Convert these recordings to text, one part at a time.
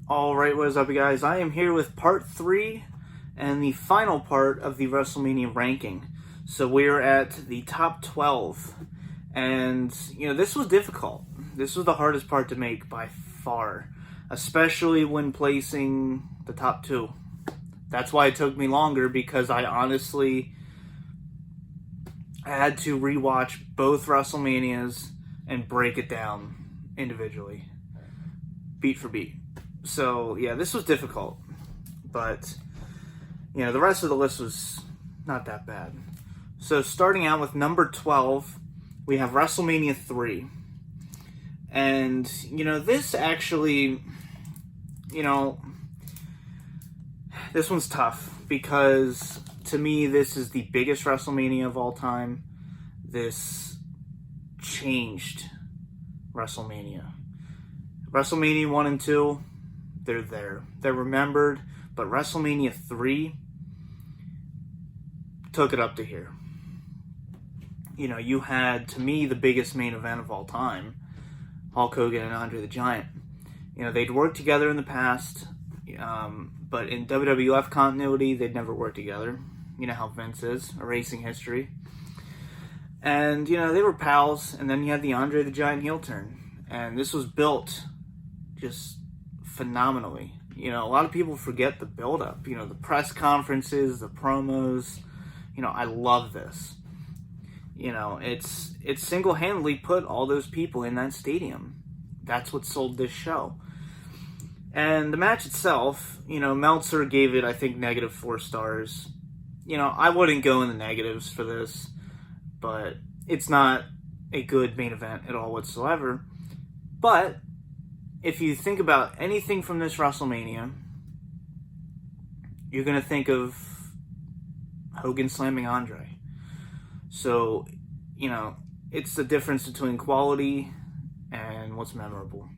Alright, what is up, you guys? I am here with part 3 and the final part of the WrestleMania ranking. So we're at the top 12. And, this was difficult. This was the hardest part to make by far. Especially when placing the top 2. That's why it took me longer, because I honestly had to rewatch both WrestleManias and break it down individually, beat for beat. So, yeah, this was difficult, but, the rest of the list was not that bad. So, starting out with number 12, we have WrestleMania III. And, this actually, this one's tough, because, to me, this is the biggest WrestleMania of all time. This changed WrestleMania. WrestleMania 1 and 2... they're there. They're remembered, but WrestleMania 3 took it up to here. You had, to me, the biggest main event of all time, Hulk Hogan and Andre the Giant. They'd worked together in the past, but in WWF continuity, they'd never worked together. You know how Vince is, erasing history. And, they were pals, and then you had the Andre the Giant heel turn. And this was built just phenomenally. A lot of people forget the build-up. The press conferences, the promos. I love this. It's single-handedly put all those people in that stadium. That's what sold this show. And the match itself, Meltzer gave it, I think, -4 stars. I wouldn't go in the negatives for this, but it's not a good main event at all whatsoever. But if you think about anything from this WrestleMania, you're going to think of Hogan slamming Andre. So, it's the difference between quality and what's memorable.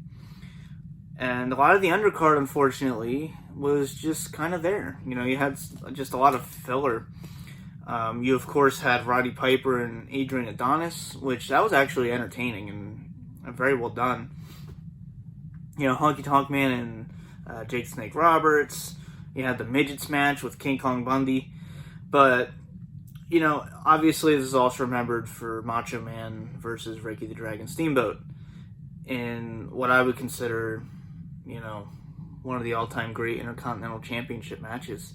And a lot of the undercard, unfortunately, was just kind of there. You had just a lot of filler. You, of course, had Roddy Piper and Adrian Adonis, which that was actually entertaining and very well done. Honky Tonk Man and Jake Snake Roberts. You had the Midgets match with King Kong Bundy. But, obviously this is also remembered for Macho Man versus Ricky the Dragon Steamboat in what I would consider, one of the all-time great Intercontinental Championship matches.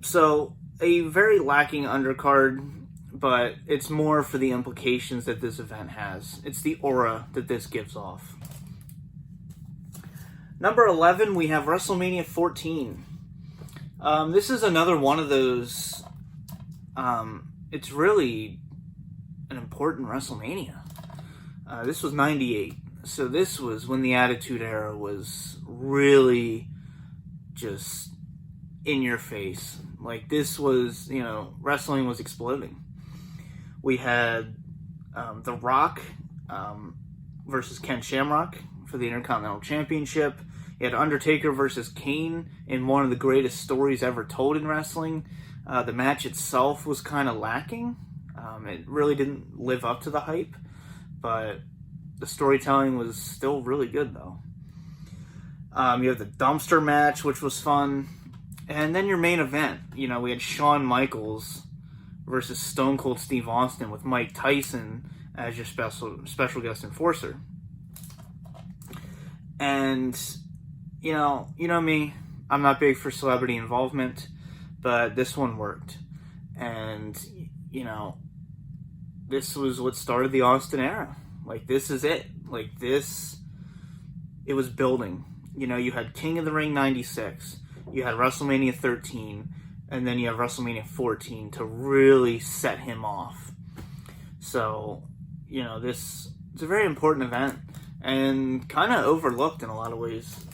So, a very lacking undercard, but it's more for the implications that this event has. It's the aura that this gives off. Number 11, we have WrestleMania 14. This is another one of those, it's really an important WrestleMania. This was 98. So this was when the Attitude Era was really just in your face. Like, this was, wrestling was exploding. We had The Rock versus Ken Shamrock for the Intercontinental Championship. You had Undertaker versus Kane in one of the greatest stories ever told in wrestling. The match itself was kind of lacking. It really didn't live up to the hype, but the storytelling was still really good, though. You have the dumpster match, which was fun. And then your main event, we had Shawn Michaels versus Stone Cold Steve Austin with Mike Tyson as your special guest enforcer. And, you know me, I'm not big for celebrity involvement, but this one worked. And, this was what started the Austin era. Like, this is it. Like, this, it was building. You had King of the Ring 96, you had WrestleMania 13, and then you have WrestleMania 14 to really set him off. So, it's a very important event, and kind of overlooked in a lot of ways.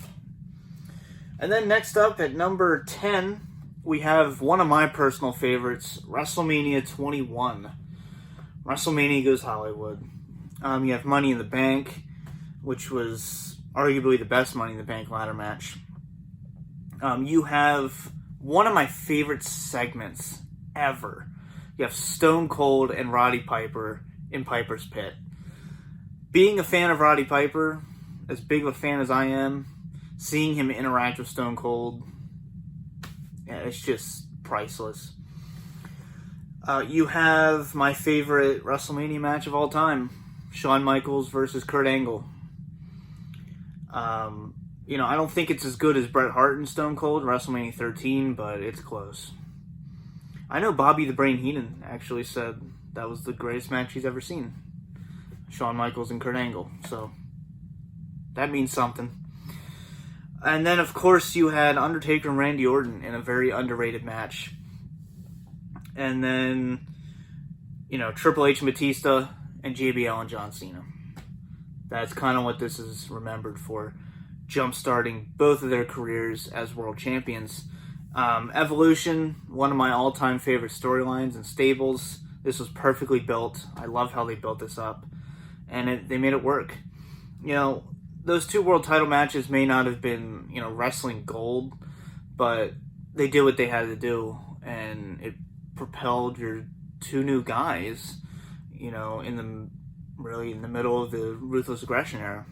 And then next up at number 10, we have one of my personal favorites, WrestleMania 21. WrestleMania Goes Hollywood. You have Money in the Bank, which was arguably the best Money in the Bank ladder match. You have one of my favorite segments ever. You have Stone Cold and Roddy Piper in Piper's Pit. Being a fan of Roddy Piper, as big of a fan as I am, seeing him interact with Stone Cold, yeah, it's just priceless. You have my favorite WrestleMania match of all time, Shawn Michaels versus Kurt Angle. I don't think it's as good as Bret Hart and Stone Cold, WrestleMania 13, but it's close. I know Bobby the Brain Heenan actually said that was the greatest match he's ever seen. Shawn Michaels and Kurt Angle. So, that means something. And then, of course, you had Undertaker and Randy Orton in a very underrated match. And then, Triple H and Batista and JBL and John Cena. That's kind of what this is remembered for. Jump-starting both of their careers as world champions. Evolution, one of my all-time favorite storylines and stables. This was perfectly built. I love how they built this up. And they made it work. Those two world title matches may not have been, wrestling gold, but they did what they had to do, and it propelled your two new guys, in the middle of the Ruthless Aggression era.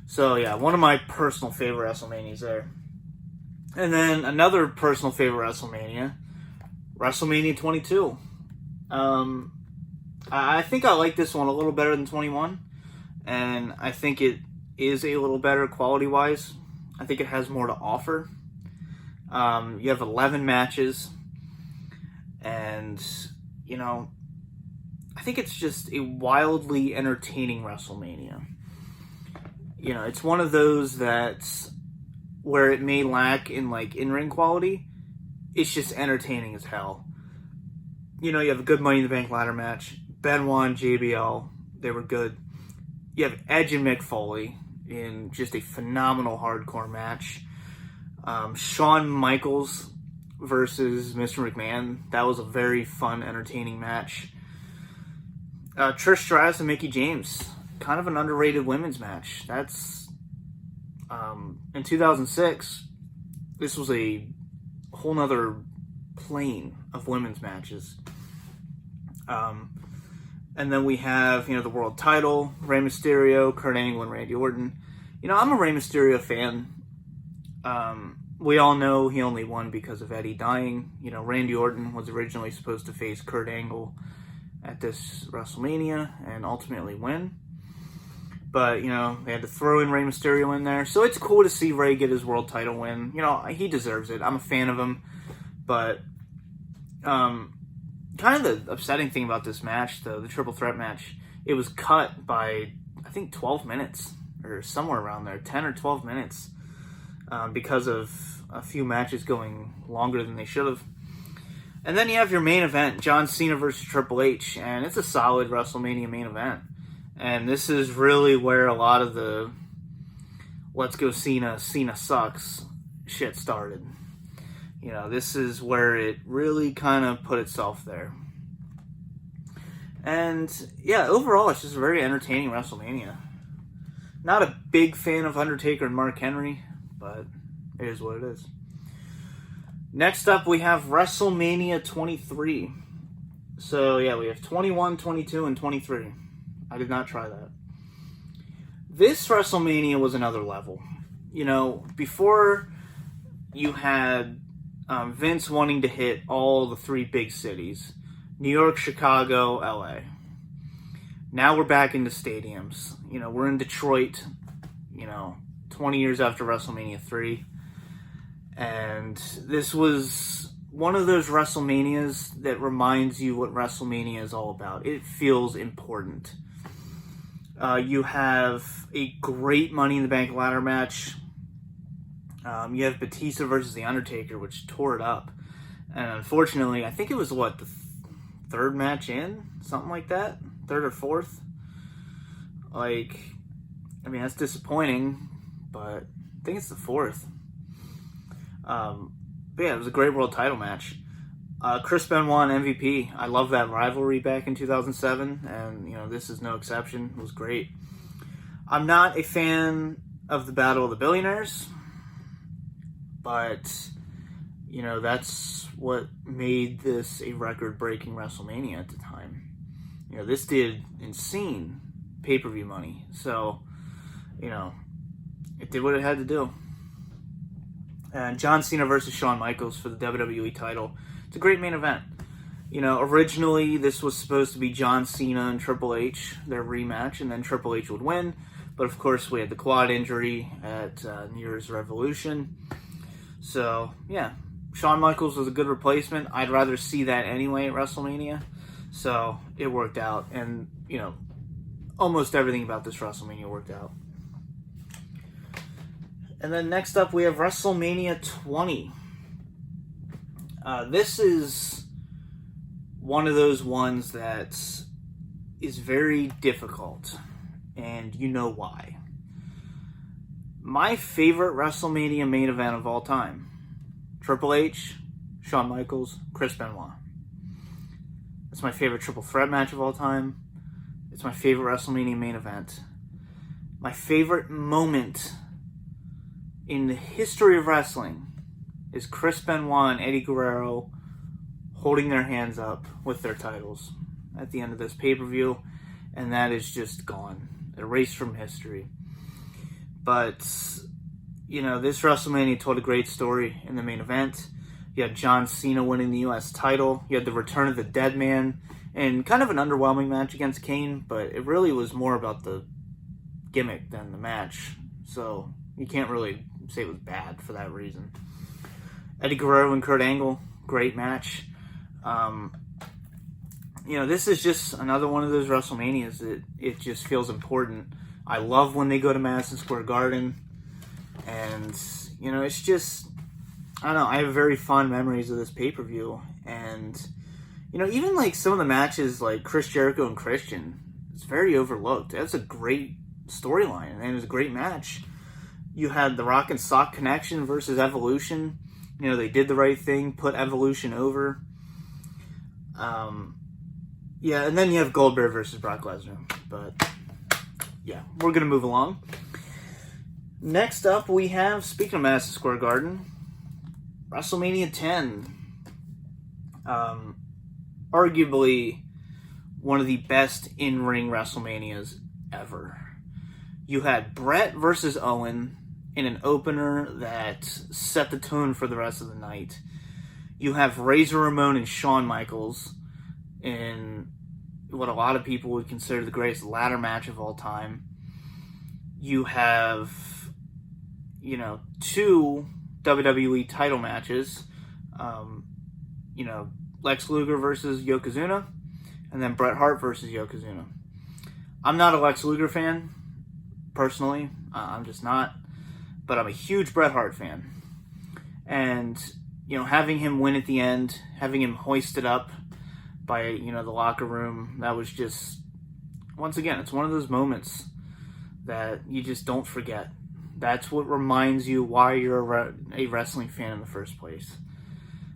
So, yeah, one of my personal favorite WrestleManias there. And then another personal favorite WrestleMania 22. I think I like this one a little better than 21. And I think it is a little better quality-wise. I think it has more to offer. You have 11 matches. And, I think it's just a wildly entertaining WrestleMania. It's one of those that's where it may lack in, in-ring quality. It's just entertaining as hell. You have a good Money in the Bank ladder match. Benoit and JBL, they were good. You have Edge and Mick Foley in just a phenomenal hardcore match. Shawn Michaels versus Mr. McMahon. That was a very fun, entertaining match. Trish Stratus and Mickie James. Kind of an underrated women's match. That's... in 2006, this was a whole nother plane of women's matches. And then we have, the world title, Rey Mysterio, Kurt Angle, and Randy Orton. I'm a Rey Mysterio fan. We all know he only won because of Eddie dying. Randy Orton was originally supposed to face Kurt Angle at this WrestleMania and ultimately win. But, they had to throw in Rey Mysterio in there. So it's cool to see Rey get his world title win. He deserves it. I'm a fan of him. But, kind of the upsetting thing about this match, though, the triple threat match, it was cut by, I think, 12 minutes. Or somewhere around there. 10 or 12 minutes. Because of a few matches going longer than they should have. And then you have your main event, John Cena versus Triple H. And it's a solid WrestleMania main event. And this is really where a lot of the let's go Cena sucks shit started. This is where it really kind of put itself there. And, yeah, overall, it's just a very entertaining WrestleMania. Not a big fan of Undertaker and Mark Henry, but it is what it is. Next up, we have WrestleMania 23. So, yeah, we have 21, 22, and 23. I did not try that. This WrestleMania was another level. Before you had Vince wanting to hit all the three big cities. New York, Chicago, LA. Now we're back into stadiums. We're in Detroit, 20 years after WrestleMania 3. And this was one of those WrestleManias that reminds you what WrestleMania is all about. It feels important. You have a great Money in the Bank ladder match. You have Batista versus The Undertaker, which tore it up. And unfortunately, I think it was, the third match in? Something like that? Third or fourth? That's disappointing, but I think it's the fourth. But yeah, it was a great world title match. Chris Benoit and MVP. I love that rivalry back in 2007, and, this is no exception. It was great. I'm not a fan of the Battle of the Billionaires, but, that's what made this a record-breaking WrestleMania at the time. This did insane pay-per-view money, so, it did what it had to do. And John Cena versus Shawn Michaels for the WWE title. It's a great main event. You know, originally this was supposed to be John Cena and Triple H, their rematch, and then Triple H would win. But of course, we had the quad injury at New Year's Revolution. So, yeah, Shawn Michaels was a good replacement. I'd rather see that anyway at WrestleMania. So, it worked out. And, you know, almost everything about this WrestleMania worked out. And then next up, we have WrestleMania 20. This is one of those ones that is very difficult, and you know why. My favorite WrestleMania main event of all time: Triple H, Shawn Michaels, Chris Benoit. It's my favorite triple threat match of all time. It's my favorite WrestleMania main event. My favorite moment in the history of wrestling is Chris Benoit and Eddie Guerrero holding their hands up with their titles at the end of this pay-per-view, and that is just gone, erased from history. But, you know, this WrestleMania told a great story in the main event. You had John Cena winning the U.S. title. You had the return of the Dead Man, and kind of an underwhelming match against Kane, but it really was more about the gimmick than the match. So you can't really say it was bad for that reason. Eddie Guerrero and Kurt Angle, great match. You know, this is just another one of those WrestleManias that it just feels important. I love when they go to Madison Square Garden, and, you know, it's just, I don't know, I have very fond memories of this pay-per-view, and, you know, even, like, some of the matches, like Chris Jericho and Christian, it's very overlooked. That's a great storyline, and it was a great match. You had the Rock and Sock Connection versus Evolution. You know, they did the right thing, put Evolution over. Yeah, and then you have Goldberg versus Brock Lesnar. But, yeah, we're going to move along. Next up, we have, speaking of Madison Square Garden, WrestleMania 10. Arguably one of the best in-ring WrestleManias ever. You had Brett versus Owen in an opener that set the tone for the rest of the night. You have Razor Ramon and Shawn Michaels in what a lot of people would consider the greatest ladder match of all time. You have, you know, two WWE title matches. You know, Lex Luger versus Yokozuna, and then Bret Hart versus Yokozuna. I'm not a Lex Luger fan, personally. I'm just not. But I'm a huge Bret Hart fan. And, you know, having him win at the end, having him hoisted up by, you know, the locker room, that was just, once again, it's one of those moments that you just don't forget. That's what reminds you why you're a wrestling fan in the first place.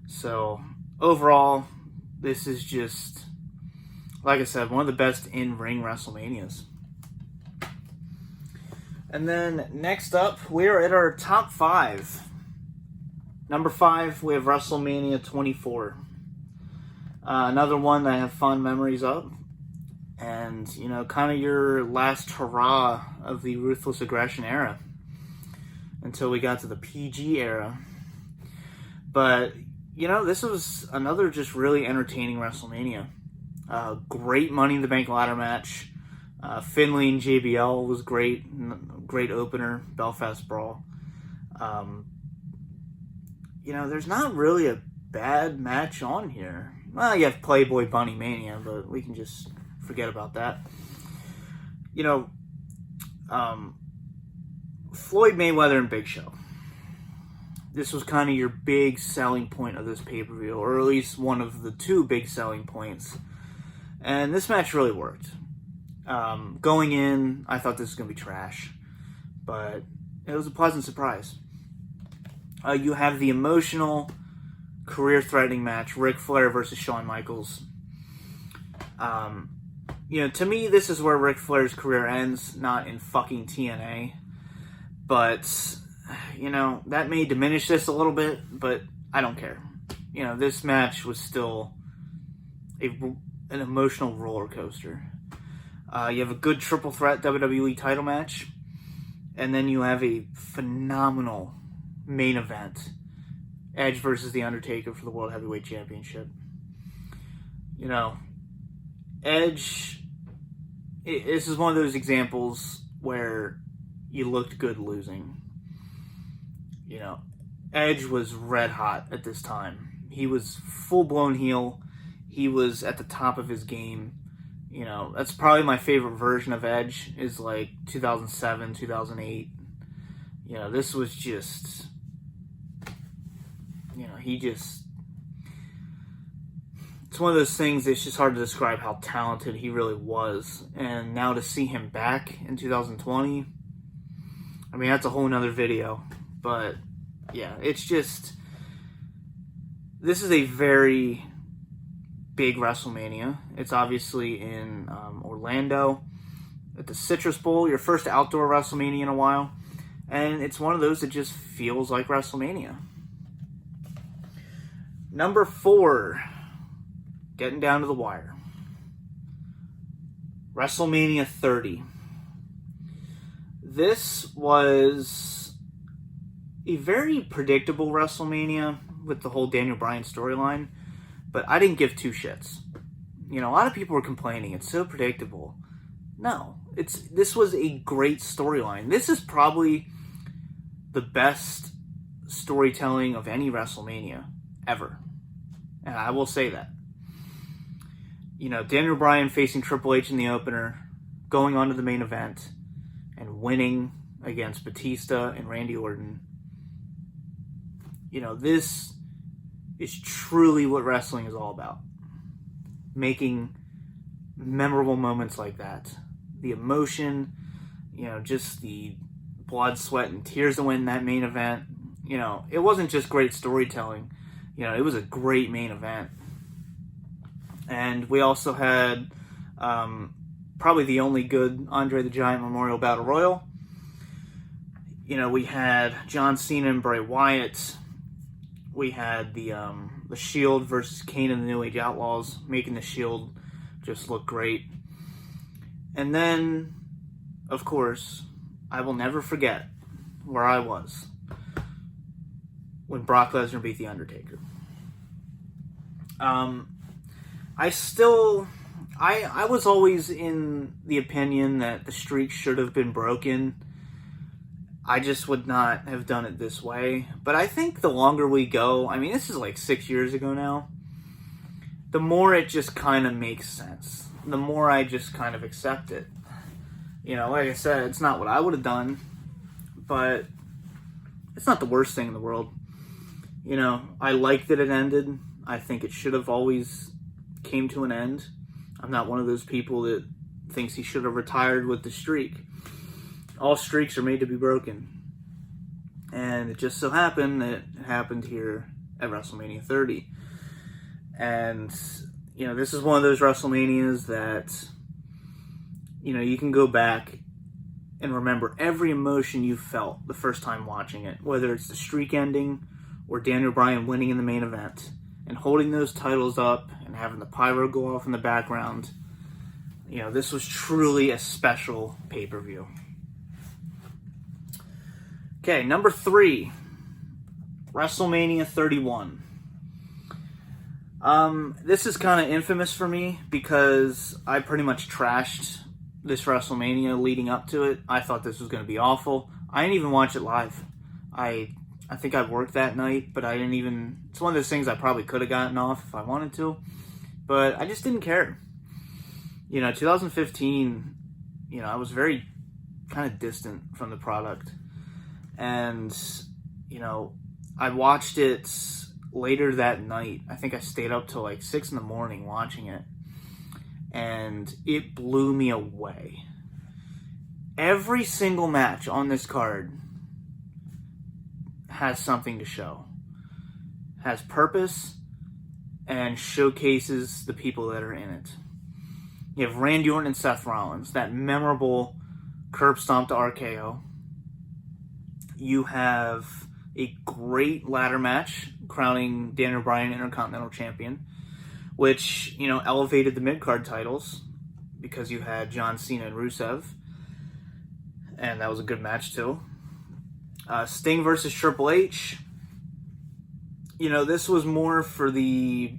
So, overall, this is just, like I said, one of the best in-ring WrestleManias. And then, next up, we're at our top 5. Number 5, we have WrestleMania 24. Another one that I have fond memories of. And, you know, kind of your last hurrah of the Ruthless Aggression era. Until we got to the PG era. But, you know, this was another just really entertaining WrestleMania. Great Money in the Bank ladder match. Finlay and JBL was great. Great opener. Belfast Brawl. You know, there's not really a bad match on here. Well, you have Playboy Bunny Mania, but we can just forget about that. You know, Floyd Mayweather and Big Show. This was kind of your big selling point of this pay-per-view, or at least one of the two big selling points. And this match really worked. Going in, I thought this was going to be trash, but it was a pleasant surprise. You have the emotional, career-threatening match, Ric Flair versus Shawn Michaels. You know, to me, this is where Ric Flair's career ends, not in fucking TNA. But, you know, that may diminish this a little bit, but I don't care. You know, this match was still an emotional roller coaster. You have a good triple threat WWE title match. And then you have a phenomenal main event. Edge versus The Undertaker for the World Heavyweight Championship. You know, Edge, this is one of those examples where you looked good losing. You know, Edge was red hot at this time. He was full-blown heel. He was at the top of his game. You know, that's probably my favorite version of Edge, is like 2007, 2008. You know, this was just, you know, it's one of those things that's just hard to describe how talented he really was. And now to see him back in 2020, I mean, that's a whole nother video. But, yeah, it's just, this is a very big WrestleMania. It's obviously in Orlando at the Citrus Bowl, your first outdoor WrestleMania in a while. And it's one of those that just feels like WrestleMania. Number 4, getting down to the wire. WrestleMania 30. This was a very predictable WrestleMania with the whole Daniel Bryan storyline, but I didn't give two shits. You know, a lot of people were complaining, it's so predictable. No, this was a great storyline. This is probably the best storytelling of any WrestleMania ever. And I will say that. You know, Daniel Bryan facing Triple H in the opener, going on to the main event, and winning against Batista and Randy Orton. You know, this is truly what wrestling is all about. Making memorable moments like that. The emotion, you know, just the blood, sweat, and tears that went in that main event. You know, it wasn't just great storytelling. You know, it was a great main event. And we also had probably the only good Andre the Giant Memorial Battle Royal. You know, we had John Cena and Bray Wyatt. We had the Shield versus Kane and the New Age Outlaws, making the Shield just look great. And then, of course, I will never forget where I was when Brock Lesnar beat The Undertaker. I was always in the opinion that the streak should have been broken. I just would not have done it this way. But I think the longer we go, I mean, this is like 6 years ago now, the more it just kind of makes sense. The more I just kind of accept it. You know, like I said, it's not what I would have done, but it's not the worst thing in the world. You know, I like that it ended. I think it should have always came to an end. I'm not one of those people that thinks he should have retired with the streak. All streaks are made to be broken. And it just so happened that it happened here at WrestleMania 30. And, you know, this is one of those WrestleManias that, you know, you can go back and remember every emotion you felt the first time watching it. Whether it's the streak ending or Daniel Bryan winning in the main event and holding those titles up and having the pyro go off in the background. You know, this was truly a special pay-per-view. Okay, number 3, WrestleMania 31. This is kind of infamous for me because I pretty much trashed this WrestleMania leading up to it. I thought this was going to be awful. I didn't even watch it live. I think I worked that night, but I didn't even... It's one of those things I probably could have gotten off if I wanted to, but I just didn't care. You know, 2015, you know, I was very kind of distant from the product. And, you know, I watched it later that night. I think I stayed up till like 6 in the morning watching it. And it blew me away. Every single match on this card has something to show. Has purpose and showcases the people that are in it. You have Randy Orton and Seth Rollins, that memorable curb stomp to RKO. You have a great ladder match crowning Daniel Bryan Intercontinental Champion, which, you know, elevated the mid-card titles because you had John Cena and Rusev. and that was a good match too. Sting versus Triple H. This was more for the,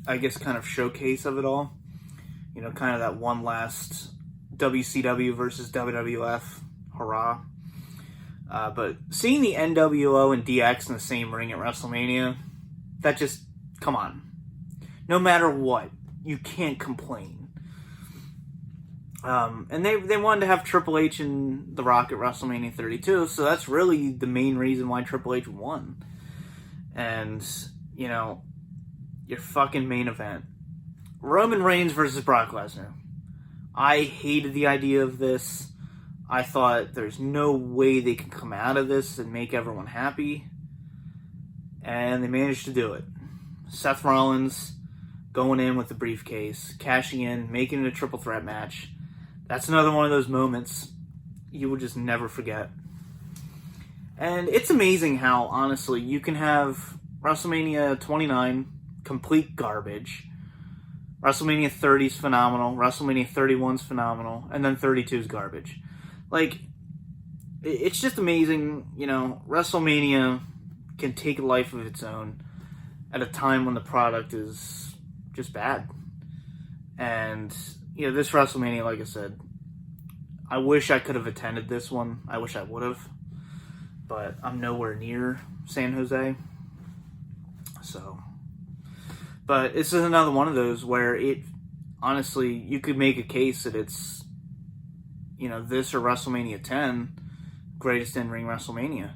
I guess, kind of showcase of it all. Kind of that one last WCW versus WWF hurrah. But seeing the NWO and DX in the same ring at WrestleMania, that just, come on. No matter what, you can't complain. And they wanted to have Triple H and The Rock at WrestleMania 32, so that's really the main reason why Triple H won. And, your fucking main event. Roman Reigns versus Brock Lesnar. I hated the idea of this. I thought there's no way they can come out of this and make everyone happy. And they managed to do it. Seth Rollins going in with the briefcase, cashing in, making it a triple threat match. That's another one of those moments you will just never forget. And it's amazing how, honestly, you can have WrestleMania 29, complete garbage. WrestleMania 30 is phenomenal. WrestleMania 31 is phenomenal. And then 32 is garbage. It's just amazing, WrestleMania can take a life of its own at a time when the product is just bad. And, this WrestleMania, like I said, I wish I could have attended this one. I wish I would have. But I'm nowhere near San Jose. But this is another one of those where honestly, you could make a case that it's, this or WrestleMania 10, greatest in-ring WrestleMania.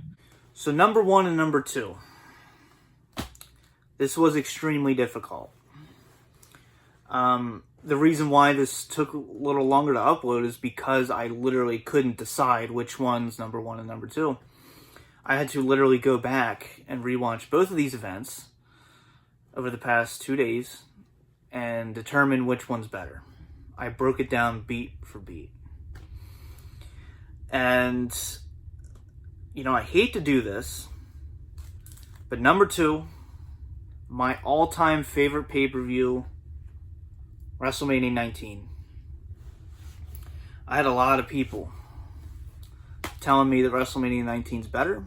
So number 1 and number 2. This was extremely difficult. The reason why this took a little longer to upload is because I literally couldn't decide which one's number 1 and number 2. I had to literally go back and rewatch both of these events over the past 2 days and determine which one's better. I broke it down beat for beat. And, I hate to do this, but number 2, my all-time favorite pay-per-view, WrestleMania 19. I had a lot of people telling me that WrestleMania 19 is better,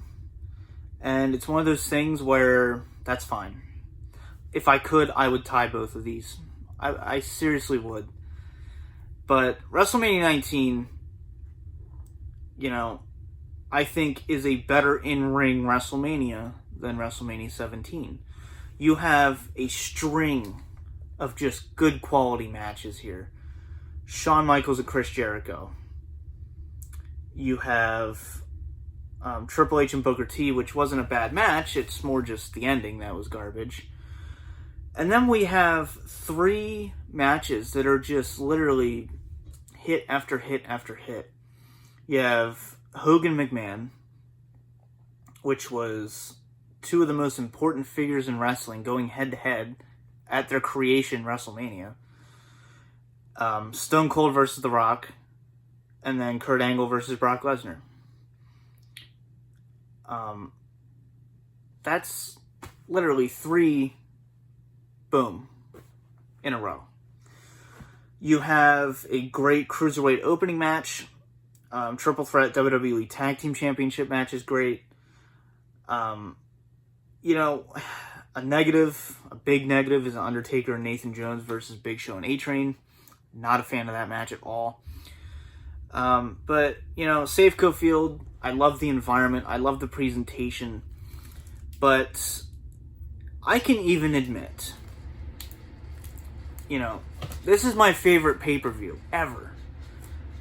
and it's one of those things where that's fine. If I could, I would tie both of these. I seriously would. But WrestleMania 19, I think is a better in-ring WrestleMania than WrestleMania 17. You have a string of just good quality matches here. Shawn Michaels and Chris Jericho. You have Triple H and Booker T, which wasn't a bad match. It's more just the ending that was garbage. And then we have 3 matches that are just literally hit after hit after hit. You have Hogan McMahon, which was 2 of the most important figures in wrestling going head-to-head at their creation, WrestleMania. Stone Cold versus The Rock, and then Kurt Angle versus Brock Lesnar. That's literally 3, boom, in a row. You have a great Cruiserweight opening match. Triple Threat WWE Tag Team Championship match is great. A big negative is Undertaker and Nathan Jones versus Big Show and A-Train. Not a fan of that match at all. But, Safeco Field, I love the environment. I love the presentation. But I can even admit, this is my favorite pay-per-view ever.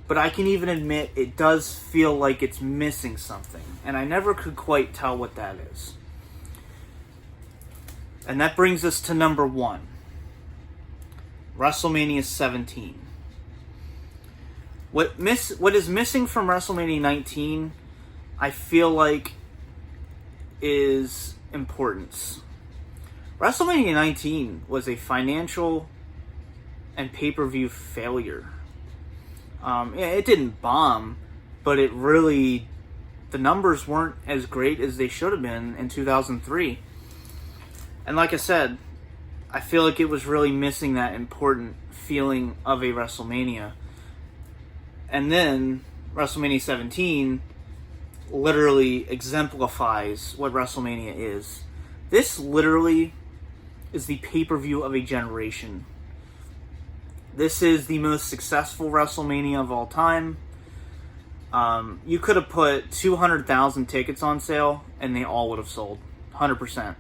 But I can even admit it does feel like it's missing something. And I never could quite tell what that is. And that brings us to number 1. WrestleMania 17. What is missing from WrestleMania 19, I feel like, is importance. WrestleMania 19 was a financial and pay-per-view failure. It didn't bomb, but the numbers weren't as great as they should have been in 2003. And like I said, I feel like it was really missing that important feeling of a WrestleMania. And then WrestleMania 17 literally exemplifies what WrestleMania is. This literally is the pay-per-view of a generation. This is the most successful WrestleMania of all time. You could have put 200,000 tickets on sale and they all would have sold. 100%.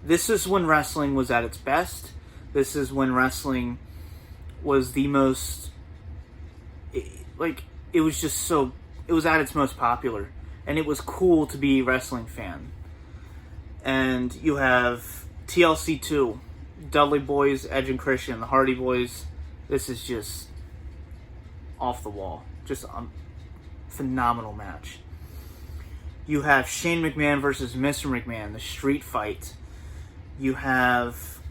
This is when wrestling was at its best. This is when wrestling was the most... it was just so... It was at its most popular. And it was cool to be a wrestling fan. And you have TLC 2, Dudley Boys, Edge and Christian, the Hardy Boys. This is just off the wall. Just a phenomenal match. You have Shane McMahon versus Mr. McMahon, the street fight. You have,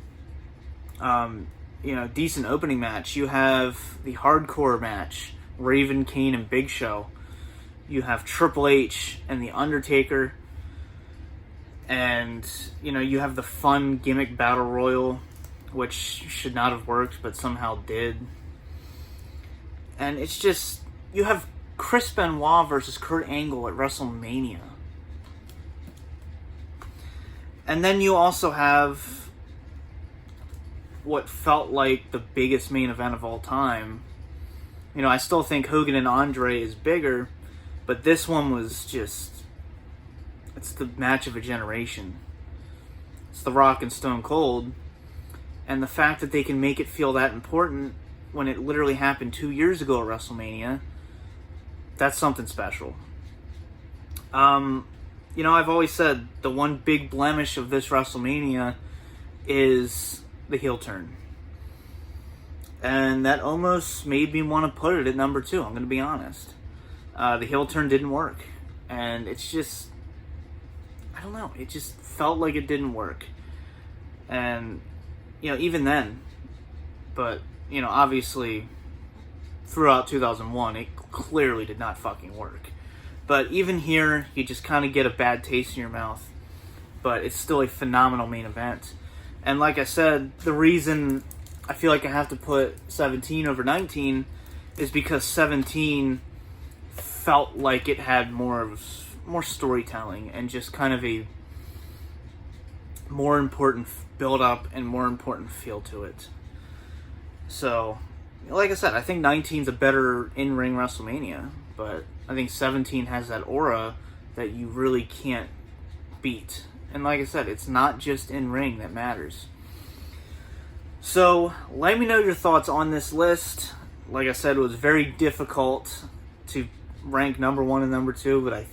decent opening match. You have the hardcore match, Raven, Kane, and Big Show. You have Triple H and The Undertaker. And, you have the fun gimmick battle royal, which should not have worked, but somehow did. And it's just, you have Chris Benoit versus Kurt Angle at WrestleMania. And then you also have what felt like the biggest main event of all time. I still think Hogan and Andre is bigger, but this one was just... It's the match of a generation. It's The Rock and Stone Cold. And the fact that they can make it feel that important when it literally happened 2 years ago at WrestleMania, that's something special. I've always said the one big blemish of this WrestleMania is the heel turn. And that almost made me want to put it at number 2, I'm going to be honest. The heel turn didn't work. And it's just... I don't know. It just felt like it didn't work. And, even then. But, obviously, throughout 2001, it clearly did not fucking work. But even here, you just kind of get a bad taste in your mouth. But it's still a phenomenal main event. And like I said, the reason I feel like I have to put 17 over 19 is because 17 felt like it had more storytelling and just kind of a more important build-up and more important feel to it. So, like I said, I think 19's a better in-ring WrestleMania, but I think 17 has that aura that you really can't beat. And like I said, it's not just in-ring that matters. So, let me know your thoughts on this list. Like I said, it was very difficult to rank number 1 and number 2, but I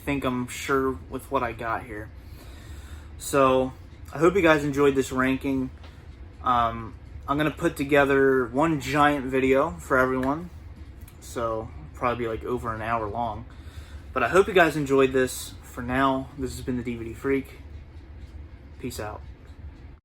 think I'm sure with what I got here. So, I hope you guys enjoyed this ranking. I'm going to put together one giant video for everyone. So, probably be like over an hour long. But I hope you guys enjoyed this. For now, this has been the DVD Freak. Peace out.